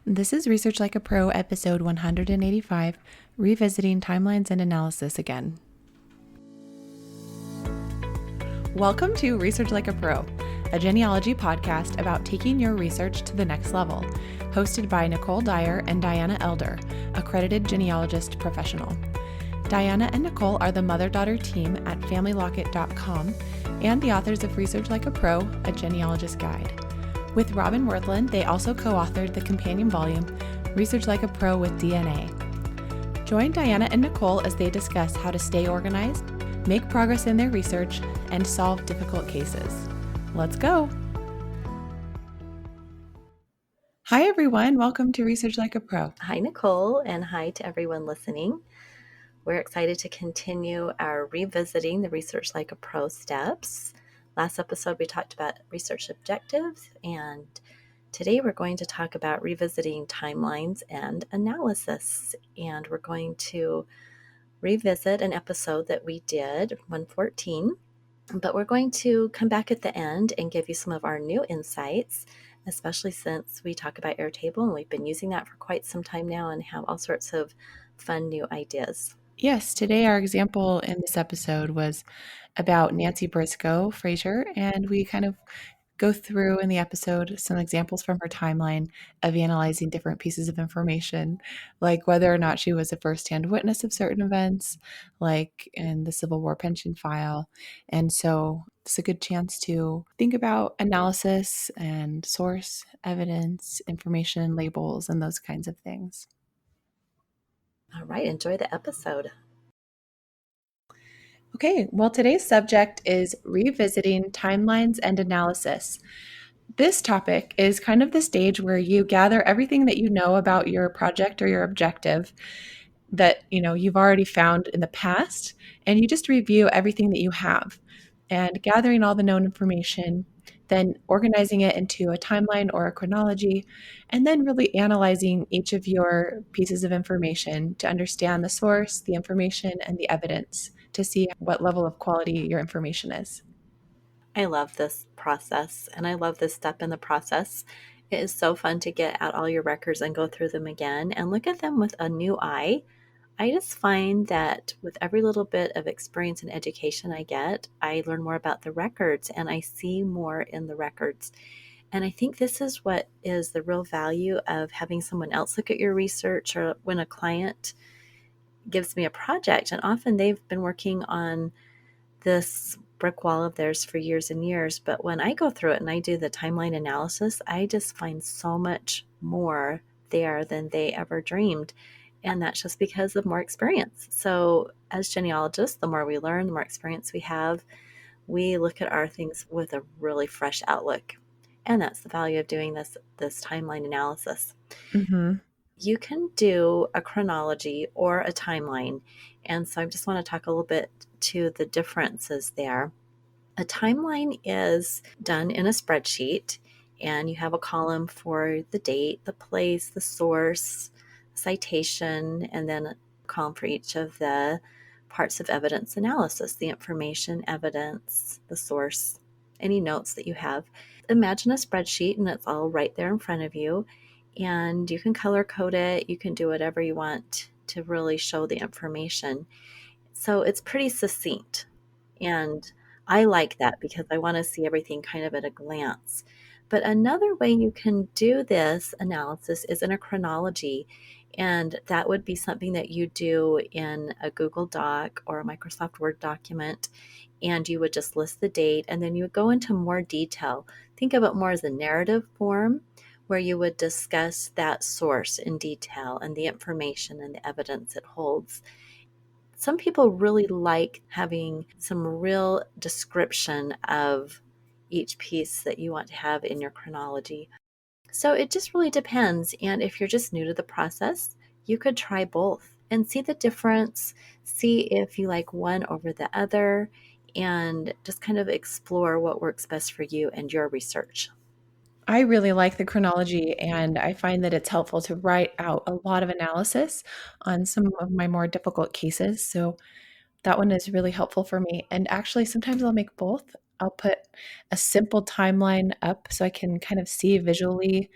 This is Research Like a Pro, episode 185, Revisiting Timelines and Analysis Again. Welcome to Research Like a Pro, a genealogy podcast about taking your research to the next level, hosted by Nicole Dyer and Diana Elder, accredited genealogist professional. Diana and Nicole are the mother-daughter team at FamilyLocket.com and the authors of Research Like a Pro, a genealogist guide. With Robin Worthland, they also co-authored the companion volume, Research Like a Pro with DNA. Join Diana and Nicole as they discuss how to stay organized, make progress in their research, and solve difficult cases. Let's go! Hi everyone, welcome to Research Like a Pro. Hi Nicole, and hi to everyone listening. We're excited to continue our revisiting the Research Like a Pro steps. Last episode we talked about research objectives, and today we're going to talk about revisiting timelines and analysis. And we're going to revisit an episode that we did, 114, but we're going to come back at the end and give you some of our new insights, especially since we talk about Airtable and we've been using that for quite some time now and have all sorts of fun new ideas. Yes, today our example in this episode was about Nancy Briscoe Fraser, and we kind of go through in the episode some examples from her timeline of analyzing different pieces of information, like whether or not she was a firsthand witness of certain events, like in the Civil War pension file. And so it's a good chance to think about analysis and source evidence, information, labels, and those kinds of things. All right, enjoy the episode. Okay, well, today's subject is revisiting timelines and analysis. This topic is kind of the stage where you gather everything that you know about your project or your objective that you've already found in the past, and you just review everything that you have and gathering all the known information, then organizing it into a timeline or a chronology, and then really analyzing each of your pieces of information to understand the source, the information, and the evidence to see what level of quality your information is. I love this process, and I love this step in the process. It is so fun to get out all your records and go through them again and look at them with a new eye. I just find that with every little bit of experience and education I get, I learn more about the records and I see more in the records. And I think this is what is the real value of having someone else look at your research, or when a client gives me a project, and often they've been working on this brick wall of theirs for years and years. But when I go through it and I do the timeline analysis, I just find so much more there than they ever dreamed. And that's just because of more experience. So as genealogists, the more we learn, the more experience we have, we look at our things with a really fresh outlook. And that's the value of doing this timeline analysis. Mm-hmm. You can do a chronology or a timeline. And so I just want to talk a little bit to the differences there. A timeline is done in a spreadsheet, and you have a column for the date, the place, the source, citation, and then a column for each of the parts of evidence analysis, the information, evidence, the source, any notes that you have. Imagine a spreadsheet and it's all right there in front of you, and you can color code it. You can do whatever you want to really show the information. So it's pretty succinct, and I like that because I want to see everything kind of at a glance. But another way you can do this analysis is in a chronology, and that would be something that you do in a Google Doc or a Microsoft Word document, and you would just list the date, and then you would go into more detail. Think of it more as a narrative form, where you would discuss that source in detail and the information and the evidence it holds. Some people really like having some real description of each piece that you want to have in your chronology. So it just really depends. And if you're just new to the process, you could try both and see the difference, see if you like one over the other, and just kind of explore what works best for you and your research. I really like the chronology, and I find that it's helpful to write out a lot of analysis on some of my more difficult cases. So that one is really helpful for me. And actually, sometimes I'll make both. I'll put a simple timeline up so I can kind of see visually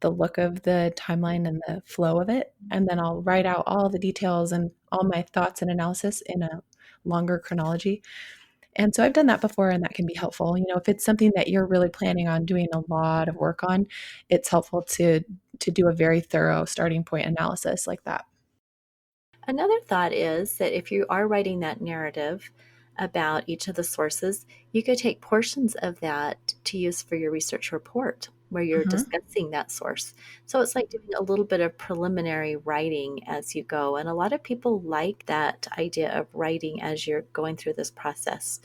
the look of the timeline and the flow of it. And then I'll write out all the details and all my thoughts and analysis in a longer chronology. And so I've done that before, and that can be helpful. If it's something that you're really planning on doing a lot of work on, it's helpful to do a very thorough starting point analysis like that. Another thought is that if you are writing that narrative about each of the sources, you could take portions of that to use for your research report where you're Mhm. discussing that source. So it's like doing a little bit of preliminary writing as you go. And a lot of people like that idea of writing as you're going through this process.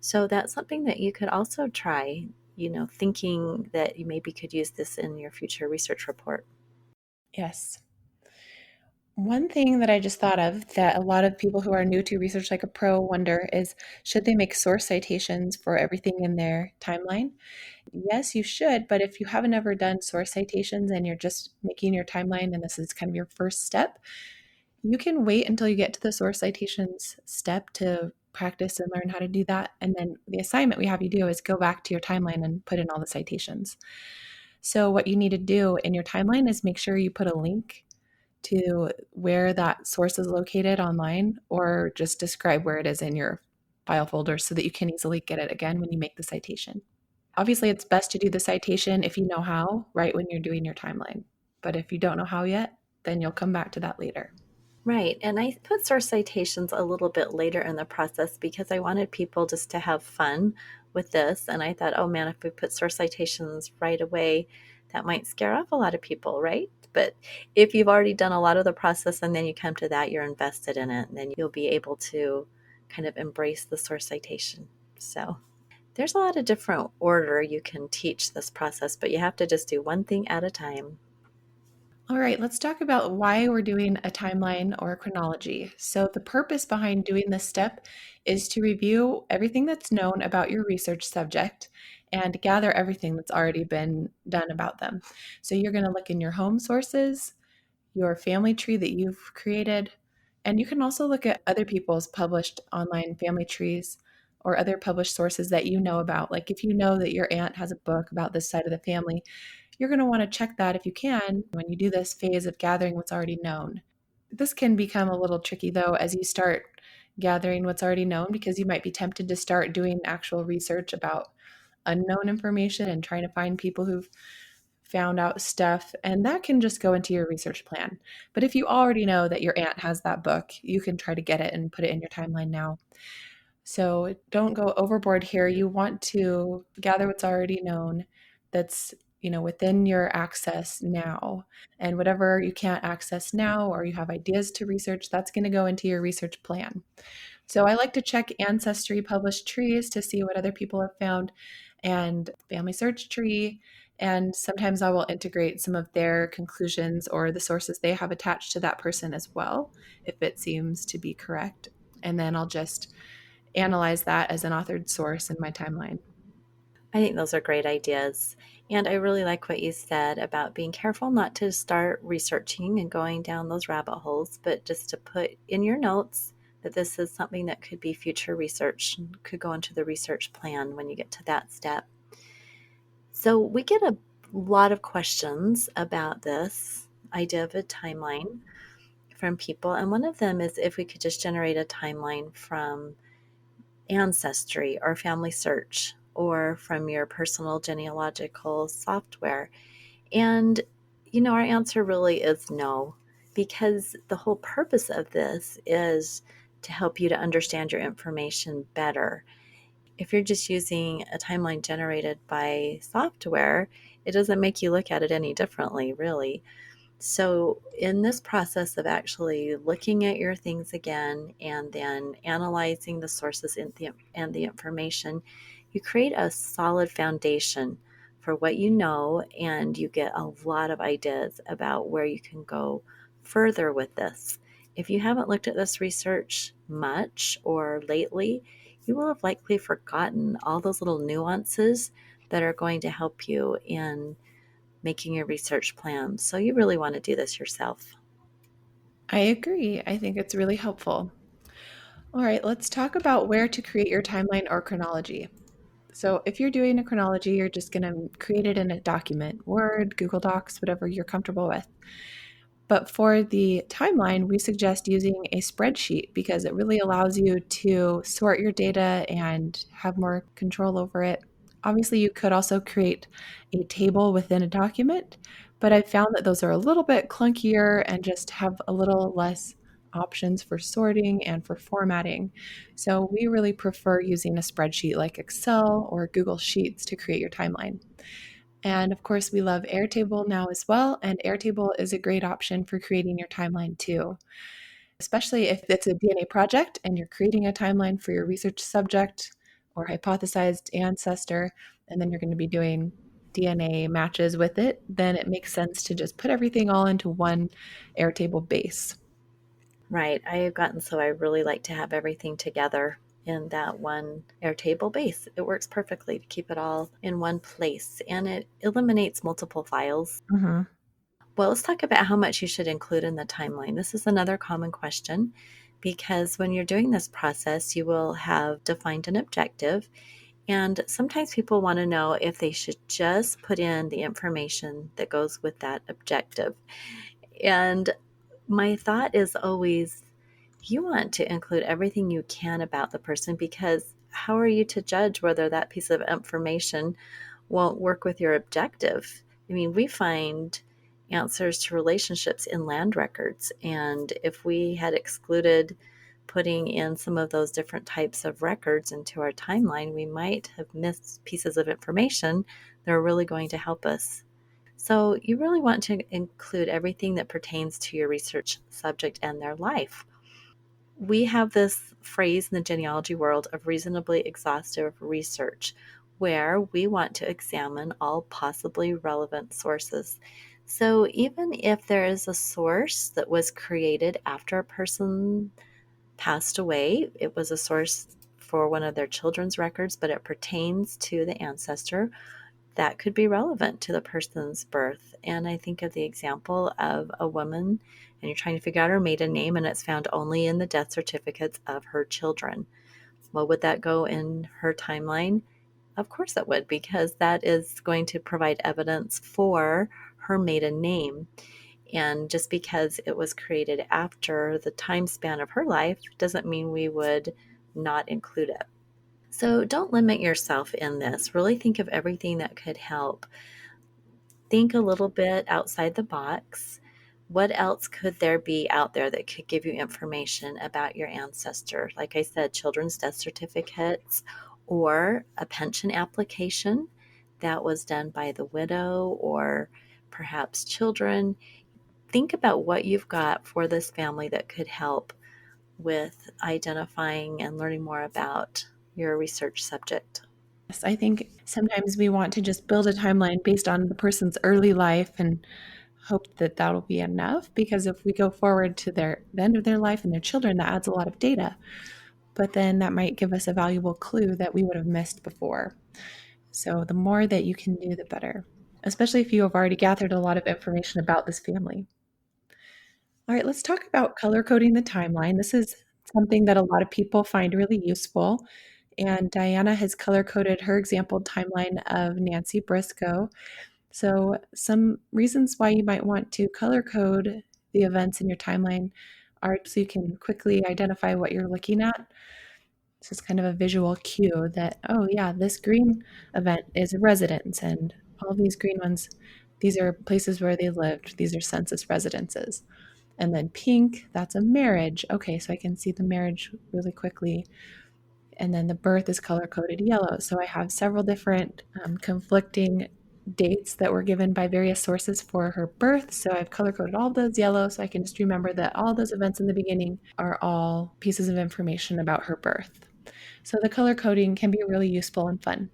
So that's something that you could also try, thinking that you maybe could use this in your future research report. Yes. One thing that I just thought of that a lot of people who are new to Research Like a Pro wonder is, should they make source citations for everything in their timeline? Yes, you should, but if you haven't ever done source citations and you're just making your timeline and this is kind of your first step, you can wait until you get to the source citations step to practice and learn how to do that. And then the assignment we have you do is go back to your timeline and put in all the citations. So, what you need to do in your timeline is make sure you put a link to where that source is located online, or just describe where it is in your file folder so that you can easily get it again when you make the citation. Obviously, it's best to do the citation if you know how, right when you're doing your timeline. But if you don't know how yet, then you'll come back to that later. Right. And I put source citations a little bit later in the process because I wanted people just to have fun with this. And I thought, oh man, if we put source citations right away, that might scare off a lot of people, right? But if you've already done a lot of the process and then you come to that, you're invested in it, and then you'll be able to kind of embrace the source citation. So there's a lot of different order you can teach this process, but you have to just do one thing at a time. All right, let's talk about why we're doing a timeline or a chronology. So, the purpose behind doing this step is to review everything that's known about your research subject and gather everything that's already been done about them. So, you're going to look in your home sources, your family tree that you've created, and you can also look at other people's published online family trees or other published sources that you know about. Like if you know that your aunt has a book about this side of the family, you're going to want to check that if you can when you do this phase of gathering what's already known. This can become a little tricky though as you start gathering what's already known, because you might be tempted to start doing actual research about unknown information and trying to find people who've found out stuff, and that can just go into your research plan. But if you already know that your aunt has that book, you can try to get it and put it in your timeline now. So don't go overboard here. You want to gather what's already known that's, within your access now. And whatever you can't access now or you have ideas to research, that's going to go into your research plan. So I like to check Ancestry published trees to see what other people have found, and Family Search Tree. And sometimes I will integrate some of their conclusions or the sources they have attached to that person as well, if it seems to be correct. And then I'll just analyze that as an authored source in my timeline. I think those are great ideas. And I really like what you said about being careful not to start researching and going down those rabbit holes, but just to put in your notes that this is something that could be future research and could go into the research plan when you get to that step. So we get a lot of questions about this idea of a timeline from people. And one of them is if we could just generate a timeline from Ancestry or Family Search or from your personal genealogical software. And, our answer really is no, because the whole purpose of this is to help you to understand your information better. If you're just using a timeline generated by software, it doesn't make you look at it any differently, really. So, in this process of actually looking at your things again and then analyzing the sources and the information, you create a solid foundation for what you know, and you get a lot of ideas about where you can go further with this. If you haven't looked at this research much or lately, you will have likely forgotten all those little nuances that are going to help you in making your research plan. So you really want to do this yourself. I agree. I think it's really helpful. All right, let's talk about where to create your timeline or chronology. So if you're doing a chronology, you're just going to create it in a document, Word, Google Docs, whatever you're comfortable with. But for the timeline, we suggest using a spreadsheet because it really allows you to sort your data and have more control over it. Obviously, you could also create a table within a document, but I found that those are a little bit clunkier and just have a little less options for sorting and for formatting. So we really prefer using a spreadsheet like Excel or Google Sheets to create your timeline. And of course, we love Airtable now as well. And Airtable is a great option for creating your timeline too, especially if it's a DNA project and you're creating a timeline for your research subject or hypothesized ancestor, and then you're going to be doing DNA matches with it, then it makes sense to just put everything all into one Airtable base. Right. I have gotten so I really like to have everything together in that one Airtable base. It works perfectly to keep it all in one place and it eliminates multiple files. Mm-hmm. Well, let's talk about how much you should include in the timeline. This is another common question because when you're doing this process, you will have defined an objective. And sometimes people want to know if they should just put in the information that goes with that objective. And my thought is always you want to include everything you can about the person because how are you to judge whether that piece of information won't work with your objective? I mean, we find answers to relationships in land records. And if we had excluded putting in some of those different types of records into our timeline, we might have missed pieces of information that are really going to help us. So you really want to include everything that pertains to your research subject and their life. We have this phrase in the genealogy world of reasonably exhaustive research, where we want to examine all possibly relevant sources. So even if there is a source that was created after a person passed away, it was a source for one of their children's records, but it pertains to the ancestor, that could be relevant to the person's birth. And I think of the example of a woman and you're trying to figure out her maiden name and it's found only in the death certificates of her children. Well, would that go in her timeline? Of course it would, because that is going to provide evidence for her maiden name. And just because it was created after the time span of her life doesn't mean we would not include it. So don't limit yourself in this. Really think of everything that could help. Think a little bit outside the box. What else could there be out there that could give you information about your ancestor? Like I said, children's death certificates or a pension application that was done by the widow or perhaps children. Think about what you've got for this family that could help with identifying and learning more about your research subject. Yes, I think sometimes we want to just build a timeline based on the person's early life and hope that that'll be enough because if we go forward to the end of their life and their children, that adds a lot of data. But then that might give us a valuable clue that we would have missed before. So the more that you can do, the better, especially if you have already gathered a lot of information about this family. All right, let's talk about color coding the timeline. This is something that a lot of people find really useful. And Diana has color coded her example timeline of Nancy Briscoe. So, some reasons why you might want to color code the events in your timeline are so you can quickly identify what you're looking at. So, it's kind of a visual cue that, oh, yeah, this green event is a residence, and all these green ones, these are places where they lived, these are census residences. And then pink, that's a marriage. Okay, so I can see the marriage really quickly. And then the birth is color coded yellow. So I have several different conflicting dates that were given by various sources for her birth. So I've color coded all of those yellow so I can just remember that all those events in the beginning are all pieces of information about her birth. So the color coding can be really useful and fun.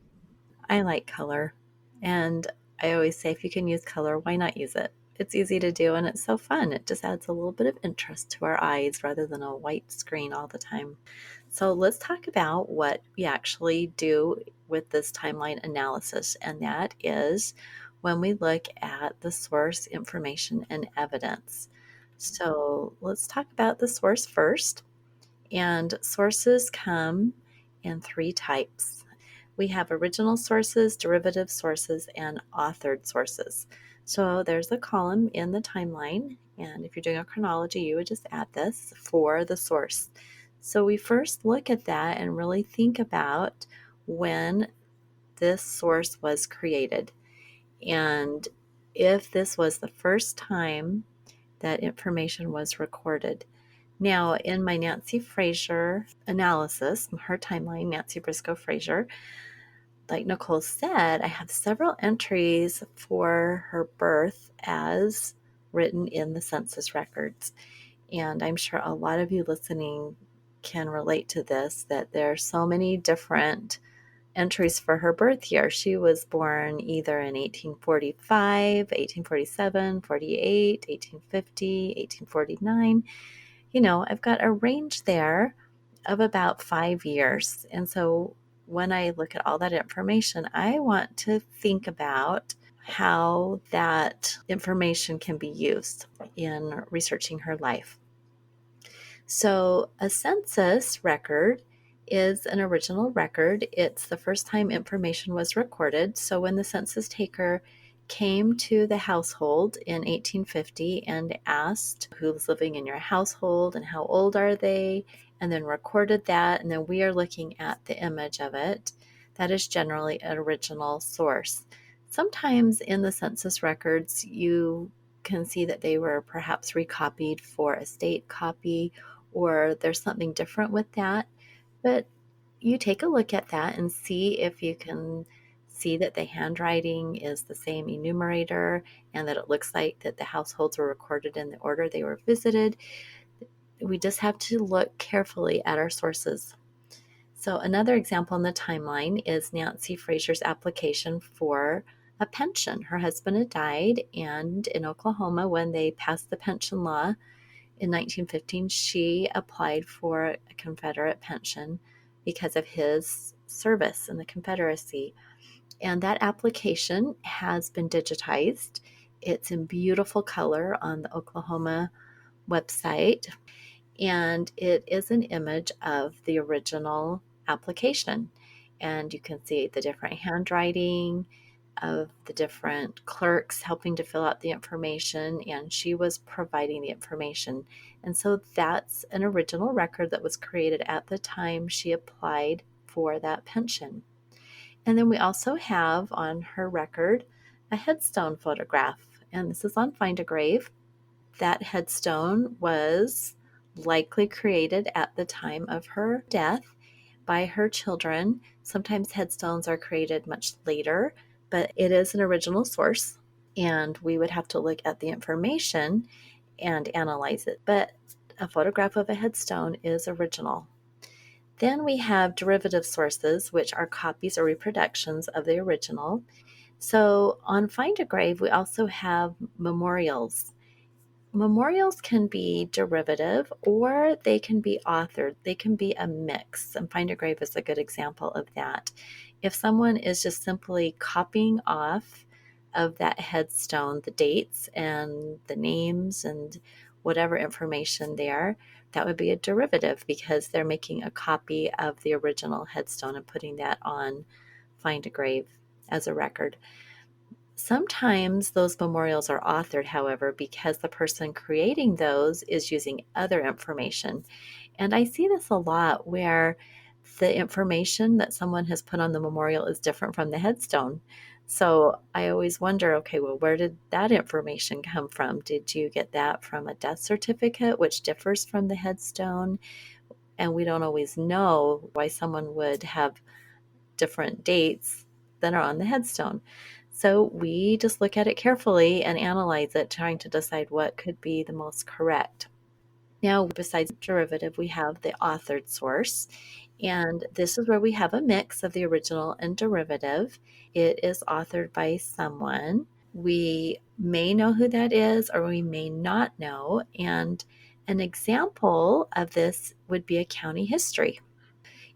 I like color. And I always say if you can use color, why not use it? It's easy to do and it's so fun. It just adds a little bit of interest to our eyes rather than a white screen all the time. So let's talk about what we actually do with this timeline analysis, and that is when we look at the source information and evidence. So let's talk about the source first. And sources come in three types. We have original sources, derivative sources, and authored sources. So there's a column in the timeline, and if you're doing a chronology, you would just add this for the source. So we first look at that and really think about when this source was created, and if this was the first time that information was recorded. Now, in my Nancy Fraser analysis, her timeline, Nancy Briscoe Fraser, like Nicole said, I have several entries for her birth as written in the census records. And I'm sure a lot of you listening can relate to this, that there are so many different entries for her birth year. She was born either in 1845, 1847, 48, 1850, 1849. I've got a range there of about 5 years. And so when I look at all that information, I want to think about how that information can be used in researching her life. So a census record is an original record. It's the first time information was recorded. So when the census taker came to the household in 1850 and asked who's living in your household and how old are they, and then recorded that, and then we are looking at the image of it, that is generally an original source. Sometimes in the census records, you can see that they were perhaps recopied for a state copy, or there's something different with that. But you take a look at that and see if you can see that the handwriting is the same enumerator and that it looks like that the households were recorded in the order they were visited. We just have to look carefully at our sources. So another example in the timeline is Nancy Fraser's application for a pension. Her husband had died, and in Oklahoma, when they passed the pension law in 1915, she applied for a Confederate pension because of his service in the Confederacy. And that application has been digitized. It's in beautiful color on the Oklahoma website, and it is an image of the original application. And you can see the different handwriting of the different clerks helping to fill out the information, and she was providing the information. And so that's an original record that was created at the time she applied for that pension. And then we also have on her record a headstone photograph, and this is on Find a Grave. That headstone was likely created at the time of her death by her children. Sometimes headstones are created much later, but it is an original source, and we would have to look at the information and analyze it. But a photograph of a headstone is original. Then we have derivative sources, which are copies or reproductions of the original. So on Find a Grave, we also have memorials. Memorials can be derivative or they can be authored. They can be a mix, and Find a Grave is a good example of that. If someone is just simply copying off of that headstone the dates and the names and whatever information there, that would be a derivative because they're making a copy of the original headstone and putting that on Find a Grave as a record. Sometimes those memorials are authored, however, because the person creating those is using other information. And I see this a lot where the information that someone has put on the memorial is different from the headstone. So I always wonder, okay, well, where did that information come from? Did you get that from a death certificate, which differs from the headstone? And we don't always know why someone would have different dates that are on the headstone. So we just look at it carefully and analyze it, trying to decide what could be the most correct. Now, besides derivative, we have the authored source, and this is where we have a mix of the original and derivative. It is authored by someone. We may know who that is, or we may not know. And an example of this would be a county history.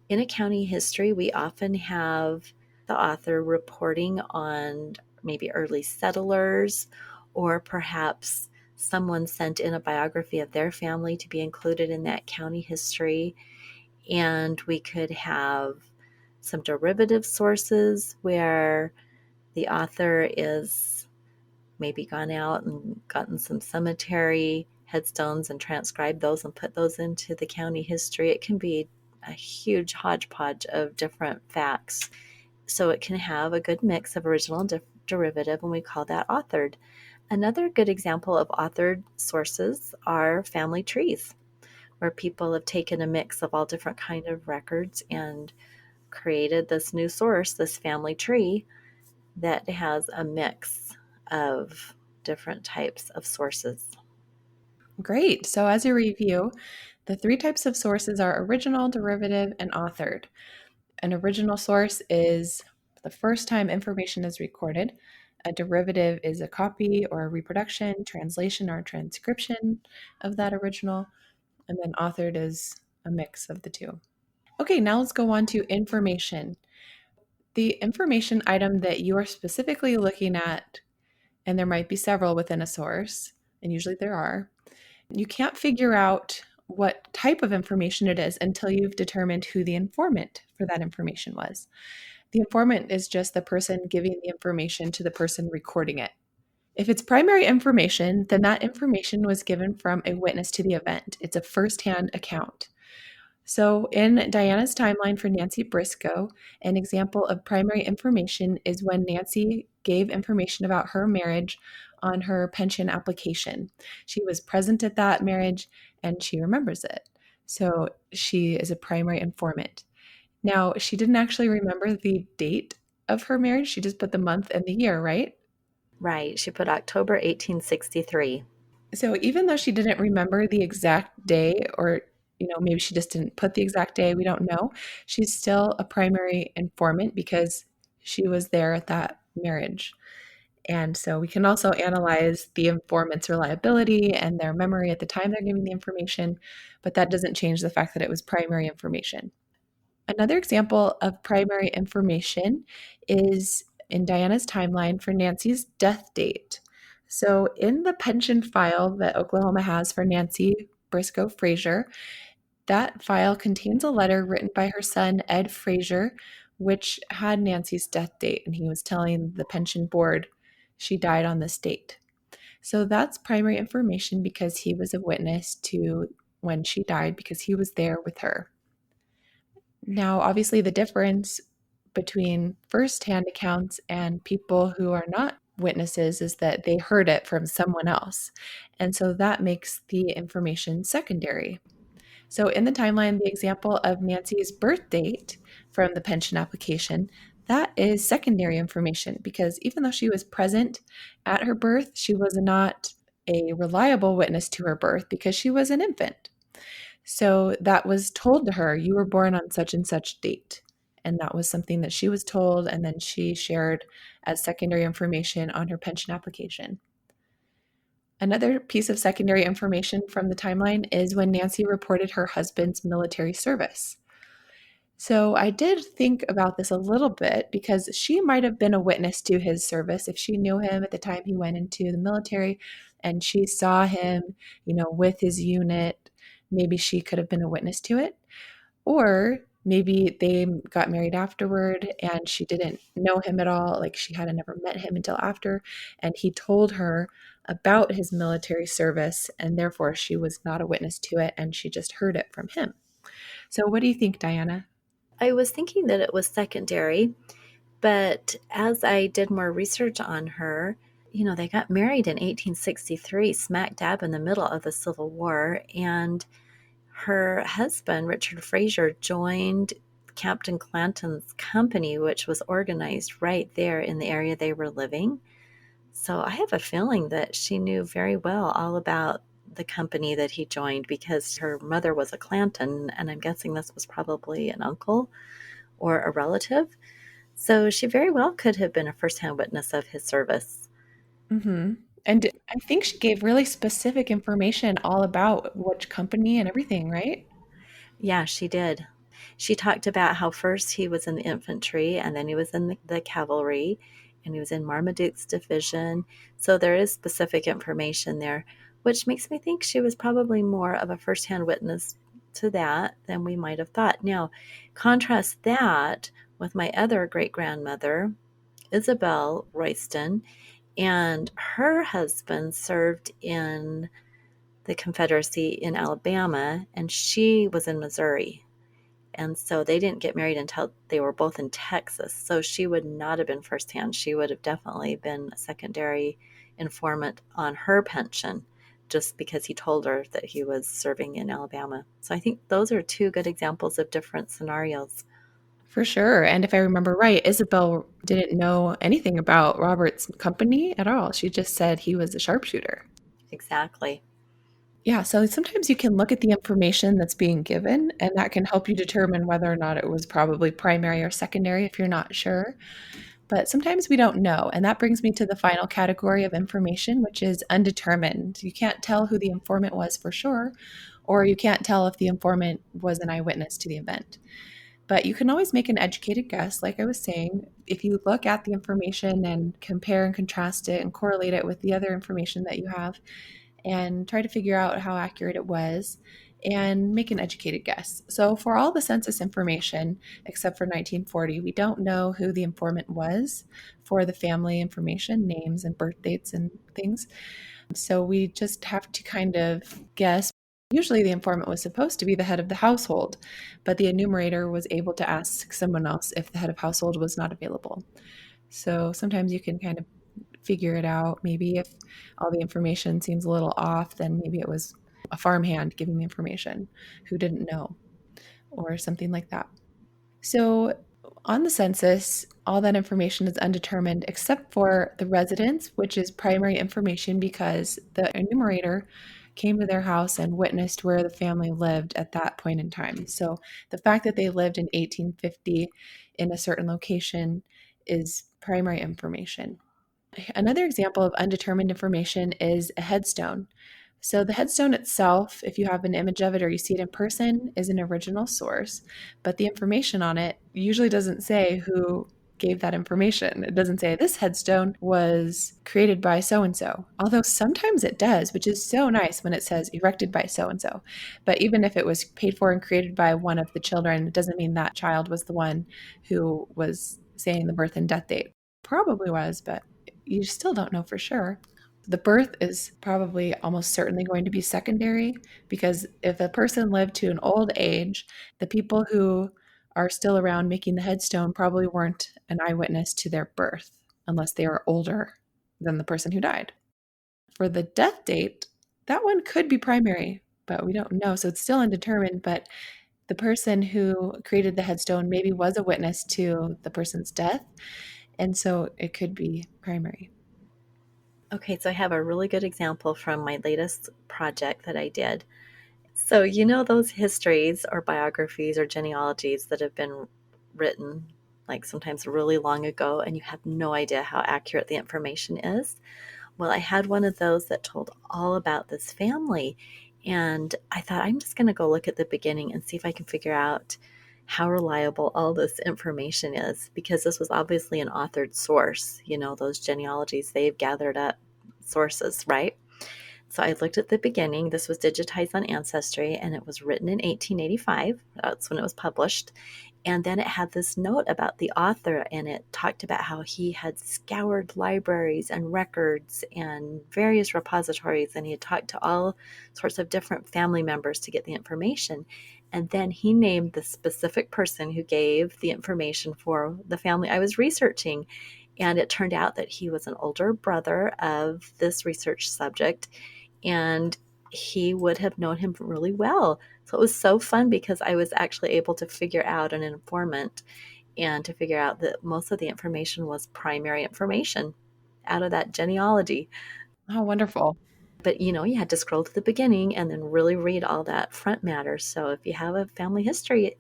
In a county history, we often have the author reporting on maybe early settlers, or perhaps someone sent in a biography of their family to be included in that county history. And we could have some derivative sources where the author is maybe gone out and gotten some cemetery headstones and transcribed those and put those into the county history. It can be a huge hodgepodge of different facts. So it can have a good mix of original and derivative, and we call that authored. Another good example of authored sources are family trees, where people have taken a mix of all different kind of records and created this new source, this family tree, that has a mix of different types of sources. Great. So, as a review, the three types of sources are original, derivative, and authored. An original source is the first time information is recorded. A derivative is a copy or a reproduction, translation, or transcription of that original. And then authored is a mix of the two. Okay, now let's go on to information. The information item that you are specifically looking at, and there might be several within a source, and usually there are, you can't figure out what type of information it is until you've determined who the informant for that information was. The informant is just the person giving the information to the person recording it. If it's primary information, then that information was given from a witness to the event. It's a firsthand account. So, in Diana's timeline for Nancy Briscoe, an example of primary information is when Nancy gave information about her marriage on her pension application. She was present at that marriage and she remembers it. So, she is a primary informant. Now, she didn't actually remember the date of her marriage, she just put the month and the year, right? Right. She put October 1863. So even though she didn't remember the exact day, or maybe she just didn't put the exact day, we don't know, she's still a primary informant because she was there at that marriage. And so we can also analyze the informant's reliability and their memory at the time they're giving the information, but that doesn't change the fact that it was primary information. Another example of primary information is in Diana's timeline for Nancy's death date. So, in the pension file that Oklahoma has for Nancy Briscoe Frazier, that file contains a letter written by her son, Ed Frazier, which had Nancy's death date, and he was telling the pension board she died on this date. So, that's primary information because he was a witness to when she died because he was there with her. Now, obviously, the difference between firsthand accounts and people who are not witnesses is that they heard it from someone else. And so that makes the information secondary. So, in the timeline, the example of Nancy's birth date from the pension application, that is secondary information because even though she was present at her birth, she was not a reliable witness to her birth because she was an infant. So that was told to her, you were born on such and such date. And that was something that she was told, and then she shared as secondary information on her pension application. Another piece of secondary information from the timeline is when Nancy reported her husband's military service. So I did think about this a little bit because she might have been a witness to his service if she knew him at the time he went into the military and she saw him, with his unit. Maybe she could have been a witness to it. Or maybe they got married afterward and she didn't know him at all. Like she had never met him until after. And he told her about his military service. And therefore, she was not a witness to it. And she just heard it from him. So, what do you think, Diana? I was thinking that it was secondary, but as I did more research on her, they got married in 1863, smack dab in the middle of the Civil War, and her husband, Richard Frazier, joined Captain Clanton's company, which was organized right there in the area they were living. So I have a feeling that she knew very well all about the company that he joined because her mother was a Clanton, and I'm guessing this was probably an uncle or a relative. So she very well could have been a firsthand witness of his service. Mm-hmm. And I think she gave really specific information all about which company and everything, right? Yeah, she did. She talked about how first he was in the infantry and then he was in the cavalry and he was in Marmaduke's division. So there is specific information there, which makes me think she was probably more of a firsthand witness to that than we might have thought. Now, contrast that with my other great-grandmother, Isabel Royston, and her husband served in the Confederacy in Alabama, and she was in Missouri. And so they didn't get married until they were both in Texas. So she would not have been firsthand. She would have definitely been a secondary informant on her pension just because he told her that he was serving in Alabama. So I think those are two good examples of different scenarios. For sure. And if I remember right, Isabel didn't know anything about Robert's company at all. She just said he was a sharpshooter. Exactly. Yeah, so sometimes you can look at the information that's being given, and that can help you determine whether or not it was probably primary or secondary if you're not sure. But sometimes we don't know. And that brings me to the final category of information, which is undetermined. You can't tell who the informant was for sure, or you can't tell if the informant was an eyewitness to the event. But you can always make an educated guess, like I was saying, if you look at the information and compare and contrast it and correlate it with the other information that you have and try to figure out how accurate it was and make an educated guess. So, for all the census information, except for 1940, we don't know who the informant was for the family information, names and birth dates and things. So, we just have to kind of guess. Usually, the informant was supposed to be the head of the household, but the enumerator was able to ask someone else if the head of household was not available. So, sometimes you can kind of figure it out. Maybe if all the information seems a little off, then maybe it was a farmhand giving the information who didn't know, or something like that. So, on the census, all that information is undetermined except for the residence, which is primary information because the enumerator came to their house and witnessed where the family lived at that point in time. So, the fact that they lived in 1850 in a certain location is primary information. Another example of undetermined information is a headstone. So, the headstone itself, if you have an image of it or you see it in person, is an original source, but the information on it usually doesn't say who gave that information. It doesn't say this headstone was created by so and so, although sometimes it does, which is so nice when it says erected by so and so. But even if it was paid for and created by one of the children, it doesn't mean that child was the one who was saying the birth and death date. Probably was, but you still don't know for sure. The birth is probably almost certainly going to be secondary because if a person lived to an old age, the people who are still around making the headstone probably weren't an eyewitness to their birth unless they were older than the person who died. For the death date, that one could be primary, but we don't know. So it's still undetermined. But the person who created the headstone maybe was a witness to the person's death. And so it could be primary. Okay, so I have a really good example from my latest project that I did. So, you know, those histories or biographies or genealogies that have been written, like sometimes really long ago, and you have no idea how accurate the information is? Well, I had one of those that told all about this family. And I thought, I'm just going to go look at the beginning and see if I can figure out how reliable all this information is, because this was obviously an authored source. You know, those genealogies, they've gathered up sources, right? So I looked at the beginning. This was digitized on Ancestry, and it was written in 1885. That's when it was published. And then it had this note about the author, and it talked about how he had scoured libraries and records and various repositories, and he had talked to all sorts of different family members to get the information. And then he named the specific person who gave the information for the family I was researching. And it turned out that he was an older brother of this research subject, and he would have known him really well. So it was so fun because I was actually able to figure out an informant and to figure out that most of the information was primary information out of that genealogy. Oh, wonderful. But you know, you had to scroll to the beginning and then really read all that front matter. So if you have a family history,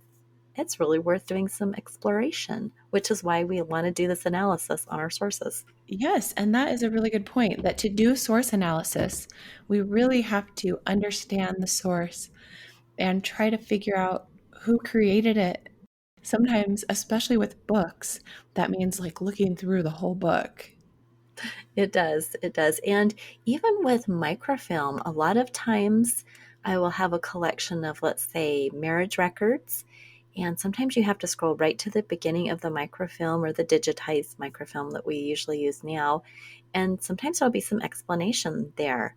it's really worth doing some exploration, which is why we want to do this analysis on our sources. Yes, and that is a really good point that to do source analysis, we really have to understand the source and try to figure out who created it. Sometimes, especially with books, that means like looking through the whole book. It does. It does. And even with microfilm, a lot of times I will have a collection of, let's say, marriage records. And sometimes you have to scroll right to the beginning of the microfilm or the digitized microfilm that we usually use now. And sometimes there'll be some explanation there.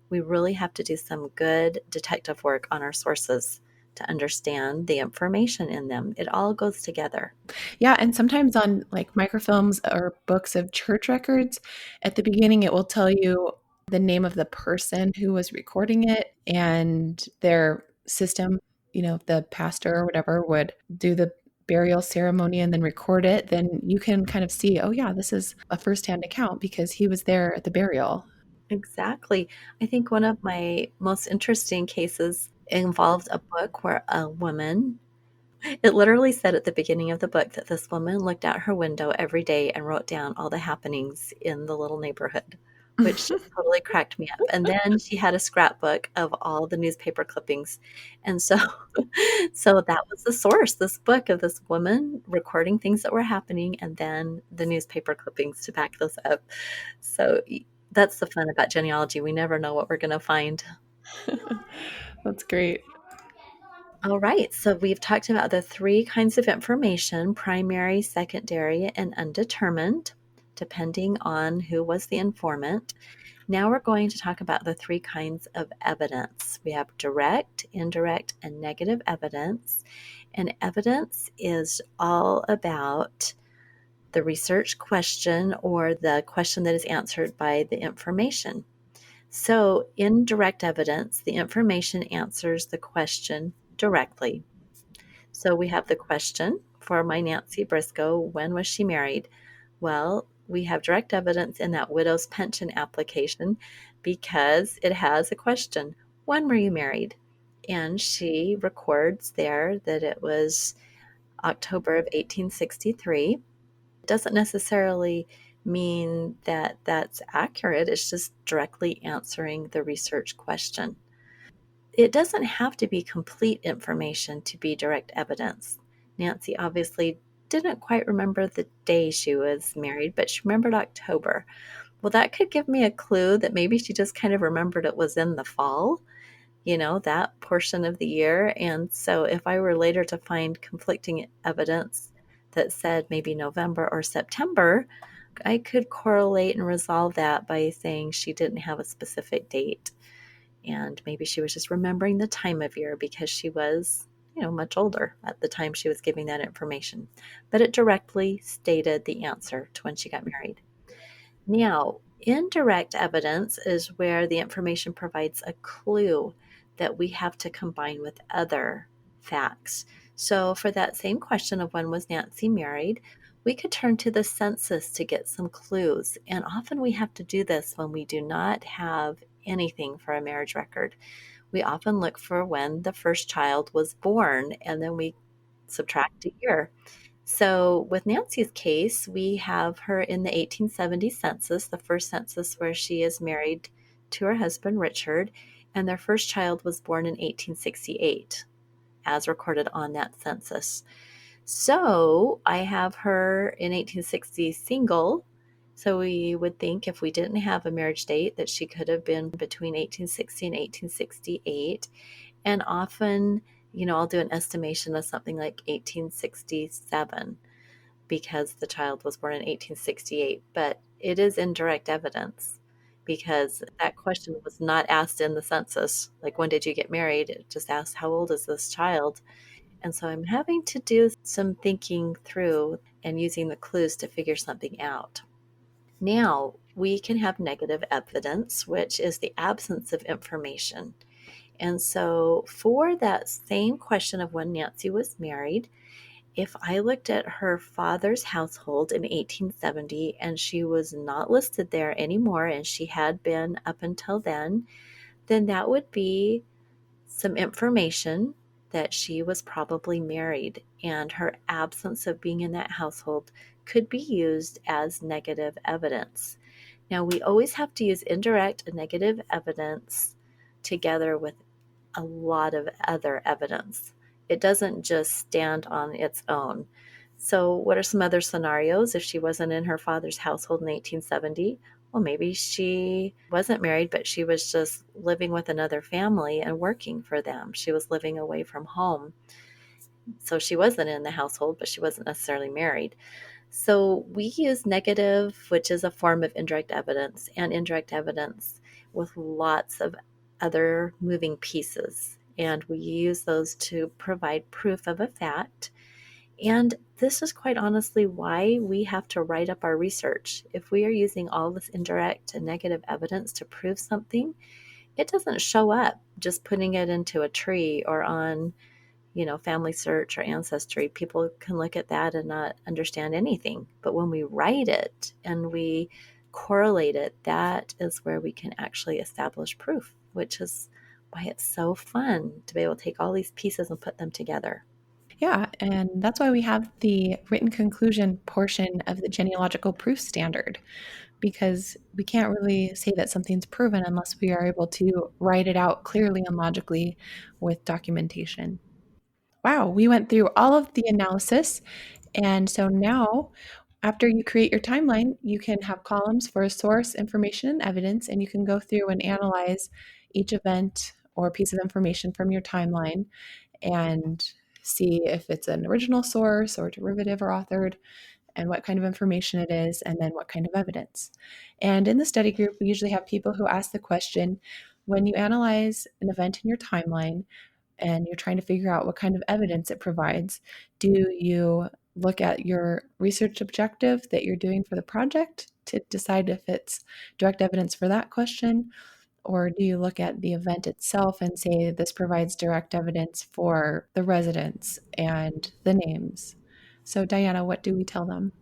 We really have to do some good detective work on our sources to understand the information in them. It all goes together. Yeah, and sometimes on like microfilms or books of church records, at the beginning it will tell you the name of the person who was recording it and their system. If the pastor or whatever would do the burial ceremony and then record it, then you can kind of see, oh yeah, this is a firsthand account because he was there at the burial. Exactly. I think one of my most interesting cases involved a book where a woman, it literally said at the beginning of the book that this woman looked out her window every day and wrote down all the happenings in the little neighborhood, which just totally cracked me up. And then she had a scrapbook of all the newspaper clippings. And so so that was the source, this book of this woman recording things that were happening and then the newspaper clippings to back those up. So that's the fun about genealogy. We never know what we're going to find. That's great. All right, so we've talked about the three kinds of information: primary, secondary, and undetermined, depending on who was the informant. Now we're going to talk about the three kinds of evidence. We have direct, indirect, and negative evidence. And evidence is all about the research question or the question that is answered by the information. So, in direct evidence, the information answers the question directly. So, we have the question for my Nancy Briscoe: when was she married? Well, we have direct evidence in that widow's pension application because it has a question: when were you married? And she records there that it was October of 1863. It doesn't necessarily mean that that's accurate. It's just directly answering the research question. It doesn't have to be complete information to be direct evidence. Nancy obviously didn't quite remember the day she was married, but she remembered October. Well, that could give me a clue that maybe she just kind of remembered it was in the fall, that portion of the year. And so if I were later to find conflicting evidence that said maybe November or September, I could correlate and resolve that by saying she didn't have a specific date. And maybe she was just remembering the time of year because she was, much older at the time she was giving that information. But it directly stated the answer to when she got married. Now, indirect evidence is where the information provides a clue that we have to combine with other facts. So, for that same question of when was Nancy married, we could turn to the census to get some clues. And often we have to do this when we do not have anything for a marriage record. We often look for when the first child was born and then we subtract a year. So, with Nancy's case, we have her in the 1870 census, the first census where she is married to her husband, Richard, and their first child was born in 1868, as recorded on that census. So, I have her in 1860 single. So, we would think if we didn't have a marriage date that she could have been between 1860 and 1868. And often, I'll do an estimation of something like 1867 because the child was born in 1868. But it is indirect evidence because that question was not asked in the census. Like, when did you get married? It just asked, how old is this child? And so I'm having to do some thinking through and using the clues to figure something out. Now, we can have negative evidence, which is the absence of information. And so, for that same question of when Nancy was married, if I looked at her father's household in 1870 and she was not listed there anymore, and she had been up until then that would be some information that she was probably married, and her absence of being in that household could be used as negative evidence. Now, we always have to use indirect and negative evidence together with a lot of other evidence. It doesn't just stand on its own. So, what are some other scenarios if she wasn't in her father's household in 1870? Well, maybe she wasn't married, but she was just living with another family and working for them. She was living away from home. So she wasn't in the household, but she wasn't necessarily married. So we use negative, which is a form of indirect evidence, and indirect evidence with lots of other moving pieces. And we use those to provide proof of a fact. And this is quite honestly why we have to write up our research. If we are using all this indirect and negative evidence to prove something, it doesn't show up just putting it into a tree or on, Family Search or Ancestry. People can look at that and not understand anything. But when we write it and we correlate it, that is where we can actually establish proof, which is why it's so fun to be able to take all these pieces and put them together. Yeah, and that's why we have the written conclusion portion of the genealogical proof standard, because we can't really say that something's proven unless we are able to write it out clearly and logically with documentation. Wow, we went through all of the analysis. And so now, after you create your timeline, you can have columns for source, information, and evidence, and you can go through and analyze each event or piece of information from your timeline and see if it's an original source or derivative or authored, and what kind of information it is, and then what kind of evidence. And in the study group, we usually have people who ask the question, when you analyze an event in your timeline and you're trying to figure out what kind of evidence it provides, do you look at your research objective that you're doing for the project to decide if it's direct evidence for that question? Or do you look at the event itself and say this provides direct evidence for the residents and the names? So, Diana, what do we tell them?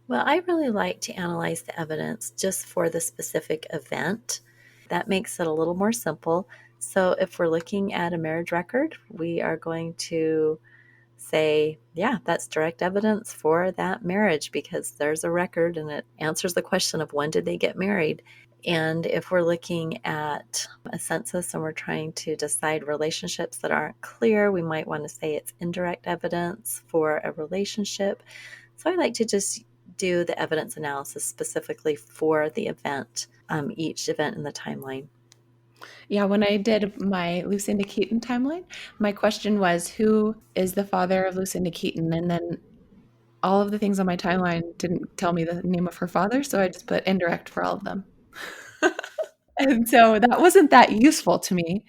Well, I really like to analyze the evidence just for the specific event. That makes it a little more simple. So, if we're looking at a marriage record, we are going to say, yeah, that's direct evidence for that marriage because there's a record and it answers the question of when did they get married. And if we're looking at a census and we're trying to decide relationships that aren't clear, we might want to say it's indirect evidence for a relationship. So I like to just do the evidence analysis specifically for the event, each event in the timeline. Yeah, when I did my Lucinda Keaton timeline, my question was, who is the father of Lucinda Keaton? And then all of the things on my timeline didn't tell me the name of her father, so I just put indirect for all of them. And so that wasn't that useful to me.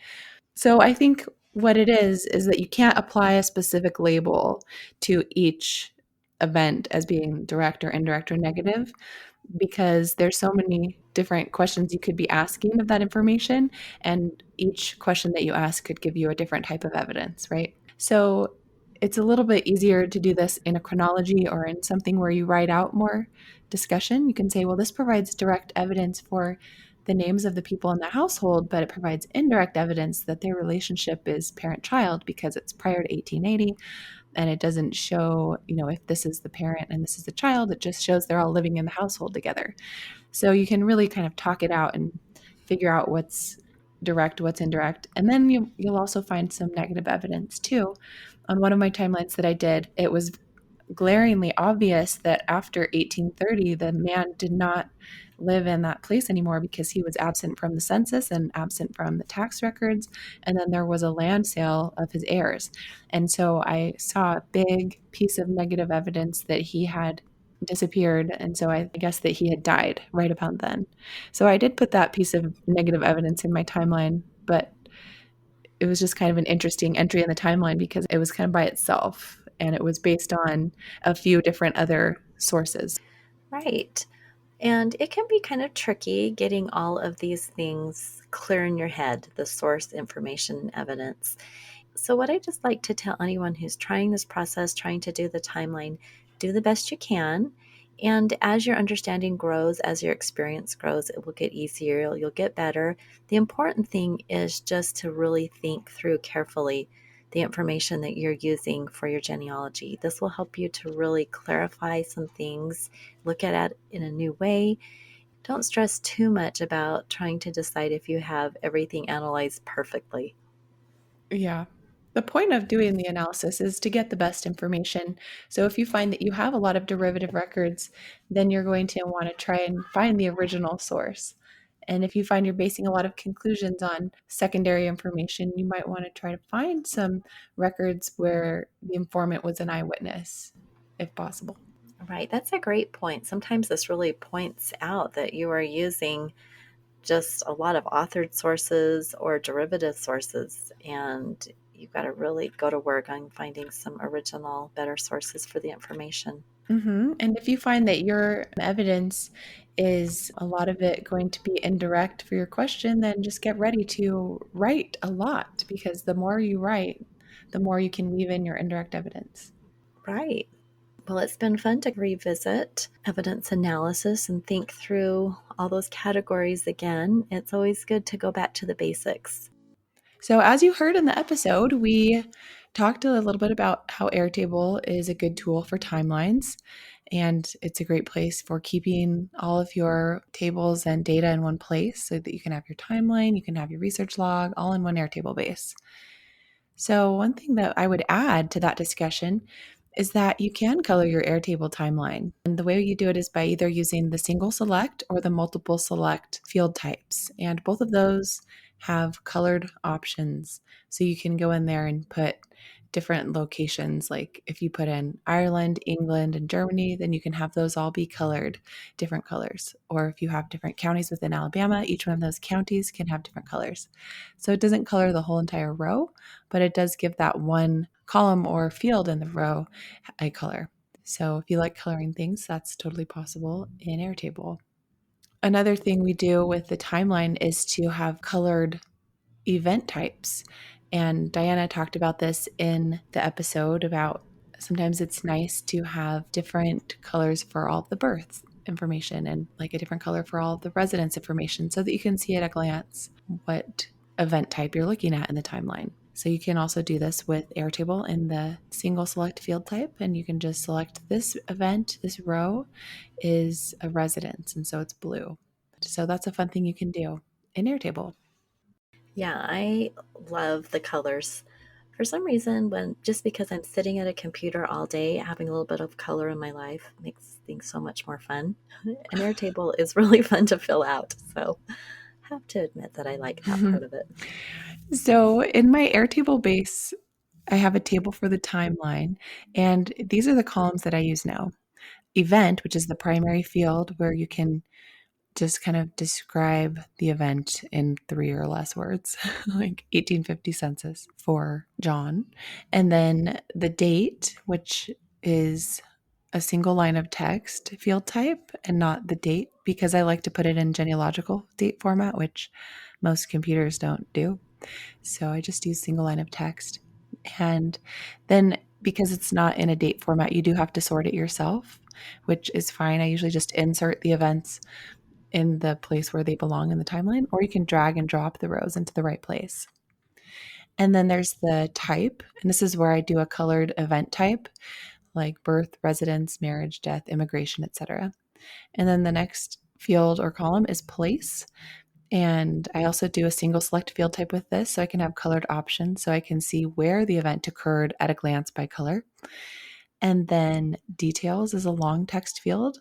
So I think what it is that you can't apply a specific label to each event as being direct or indirect or negative, because there's so many different questions you could be asking of that information, and each question that you ask could give you a different type of evidence, right? So it's a little bit easier to do this in a chronology or in something where you write out more discussion. You can say, well, this provides direct evidence for the names of the people in the household, but it provides indirect evidence that their relationship is parent-child because it's prior to 1880, and it doesn't show, if this is the parent and this is the child. It just shows they're all living in the household together. So you can really kind of talk it out and figure out what's direct, what's indirect. And then you'll also find some negative evidence too. On one of my timelines that I did, it was glaringly obvious that after 1830, the man did not live in that place anymore because he was absent from the census and absent from the tax records. And then there was a land sale of his heirs. And so I saw a big piece of negative evidence that he had disappeared. And so I guess that he had died right about then. So I did put that piece of negative evidence in my timeline, but it was just kind of an interesting entry in the timeline because it was kind of by itself and it was based on a few different other sources. Right. And it can be kind of tricky getting all of these things clear in your head, the source information and evidence. So, what I just like to tell anyone who's trying this process, trying to do the timeline, do the best you can. And as your understanding grows, as your experience grows, it will get easier, you'll get better. The important thing is just to really think through carefully the information that you're using for your genealogy. This will help you to really clarify some things, look at it in a new way. Don't stress too much about trying to decide if you have everything analyzed perfectly. Yeah. The point of doing the analysis is to get the best information. So if you find that you have a lot of derivative records, then you're going to want to try and find the original source. And if you find you're basing a lot of conclusions on secondary information, you might want to try to find some records where the informant was an eyewitness, if possible. Right. That's a great point. Sometimes this really points out that you are using just a lot of authored sources or derivative sources, and you've got to really go to work on finding some original, better sources for the information. And if you find that your evidence is a lot of it going to be indirect for your question, then just get ready to write a lot, because the more you write, the more you can weave in your indirect evidence. Right. Well, it's been fun to revisit evidence analysis and think through all those categories again. It's always good to go back to the basics. So, as you heard in the episode, we talked a little bit about how Airtable is a good tool for timelines, and it's a great place for keeping all of your tables and data in one place so that you can have your timeline, you can have your research log all in one Airtable base. So, one thing that I would add to that discussion is that you can color your Airtable timeline. And the way you do it is by either using the single select or the multiple select field types. And both of those have colored options. So you can go in there and put different locations. Like if you put in Ireland, England, and Germany, then you can have those all be colored different colors. Or if you have different counties within Alabama, each one of those counties can have different colors. So it doesn't color the whole entire row, but it does give that one column or field in the row a color. So if you like coloring things, that's totally possible in Airtable. Another thing we do with the timeline is to have colored event types. And Diana talked about this in the episode about sometimes it's nice to have different colors for all the birth information and like a different color for all the residence information so that you can see at a glance what event type you're looking at in the timeline. So you can also do this with Airtable in the single select field type, and you can just select this event, this row is a residence, and so it's blue. So that's a fun thing you can do in Airtable. Yeah, I love the colors. For some reason, just because I'm sitting at a computer all day, having a little bit of color in my life makes things so much more fun. And Airtable is really fun to fill out. So I have to admit that I like that part of it. So in my Airtable base, I have a table for the timeline, and these are the columns that I use now. Event, which is the primary field where you can just kind of describe the event in 3 or less words, like 1850 census for John. And then the date, which is a single line of text field type and not the date, because I like to put it in genealogical date format, which most computers don't do. So I just use single line of text. And then because it's not in a date format, you do have to sort it yourself, which is fine. I usually just insert the events in the place where they belong in the timeline, or you can drag and drop the rows into the right place. And then there's the type, and this is where I do a colored event type like birth, residence, marriage, death, immigration, etc. And then the next field or column is place. And I also do a single select field type with this so I can have colored options so I can see where the event occurred at a glance by color. And then details is a long text field.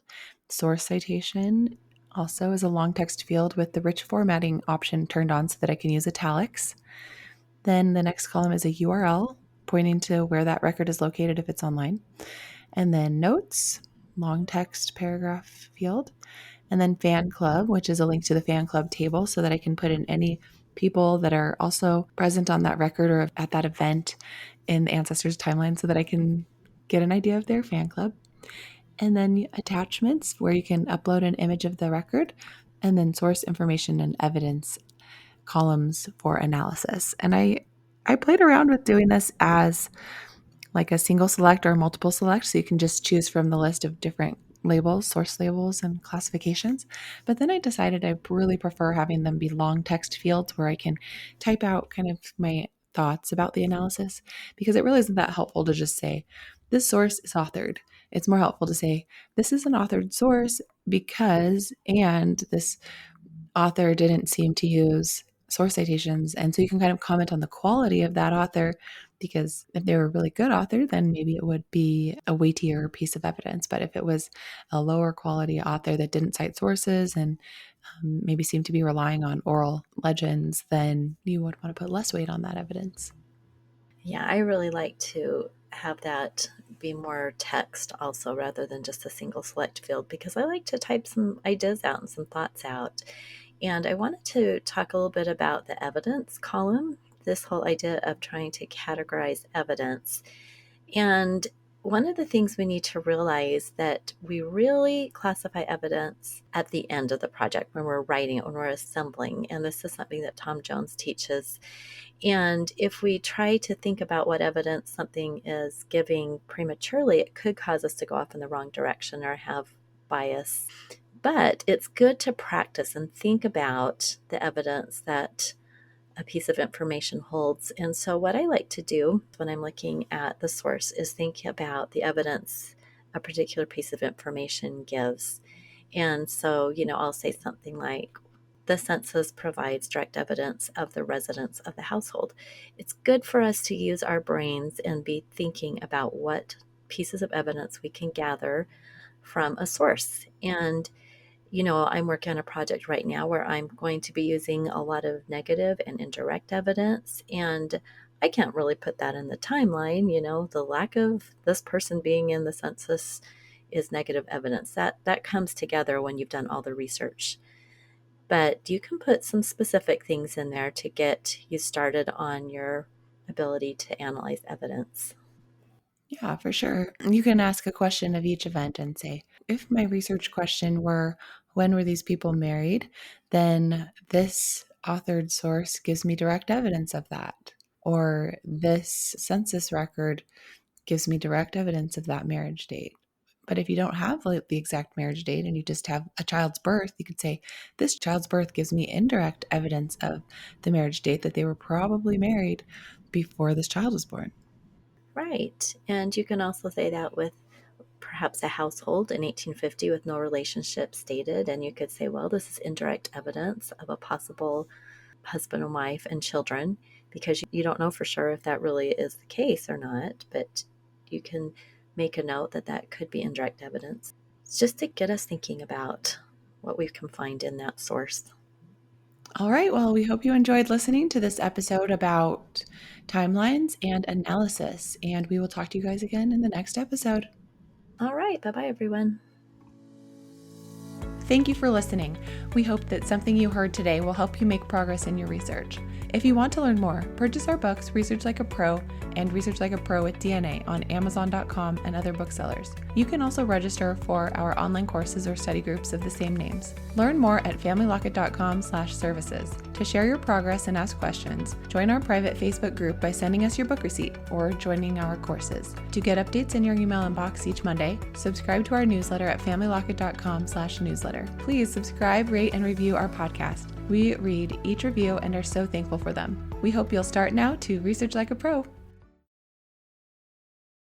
Source citation also is a long text field with the rich formatting option turned on so that I can use italics. Then the next column is a URL pointing to where that record is located if it's online. And then notes, long text paragraph field. And then fan club, which is a link to the fan club table so that I can put in any people that are also present on that record or at that event in the ancestors timeline so that I can get an idea of their fan club. And then attachments where you can upload an image of the record, and then source information and evidence columns for analysis. And I played around with doing this as like a single select or a multiple select. So you can just choose from the list of different labels, source labels, and classifications. But then I decided I really prefer having them be long text fields where I can type out kind of my thoughts about the analysis, because it really isn't that helpful to just say, this source is authored. It's more helpful to say, this is an authored source because, and this author didn't seem to use source citations. And so you can kind of comment on the quality of that author, because if they were a really good author, then maybe it would be a weightier piece of evidence. But if it was a lower quality author that didn't cite sources and maybe seem to be relying on oral legends, then you would want to put less weight on that evidence. Yeah, I really like to have that be more text also rather than just a single select field, because I like to type some ideas out and some thoughts out. And I wanted to talk a little bit about the evidence column, this whole idea of trying to categorize evidence. And one of the things we need to realize that we really classify evidence at the end of the project when we're writing it, when we're assembling. And this is something that Tom Jones teaches. And if we try to think about what evidence something is giving prematurely, it could cause us to go off in the wrong direction or have bias. But it's good to practice and think about the evidence that a piece of information holds. And so, what I like to do when I'm looking at the source is think about the evidence a particular piece of information gives. And so, I'll say something like, the census provides direct evidence of the residents of the household. It's good for us to use our brains and be thinking about what pieces of evidence we can gather from a source. And I'm working on a project right now where I'm going to be using a lot of negative and indirect evidence. And I can't really put that in the timeline. The lack of this person being in the census is negative evidence. That comes together when you've done all the research. But you can put some specific things in there to get you started on your ability to analyze evidence. Yeah, for sure. You can ask a question of each event and say, if my research question were, when were these people married? Then this authored source gives me direct evidence of that. Or this census record gives me direct evidence of that marriage date. But if you don't have the exact marriage date and you just have a child's birth, you could say, this child's birth gives me indirect evidence of the marriage date, that they were probably married before this child was born. Right. And you can also say that with perhaps a household in 1850 with no relationship stated. And you could say, well, this is indirect evidence of a possible husband and wife and children, because you don't know for sure if that really is the case or not. But you can make a note that that could be indirect evidence. It's just to get us thinking about what we can find in that source. All right. Well, we hope you enjoyed listening to this episode about timelines and analysis. And we will talk to you guys again in the next episode. All right. Bye-bye, everyone. Thank you for listening. We hope that something you heard today will help you make progress in your research. If you want to learn more, purchase our books, Research Like a Pro and Research Like a Pro with DNA on Amazon.com and other booksellers. You can also register for our online courses or study groups of the same names. Learn more at familylocket.com/services. To share your progress and ask questions, join our private Facebook group by sending us your book receipt or joining our courses. To get updates in your email inbox each Monday, subscribe to our newsletter at familylocket.com/newsletter. Please subscribe, rate, and review our podcast. We read each review and are so thankful for them. We hope you'll start now to research like a pro.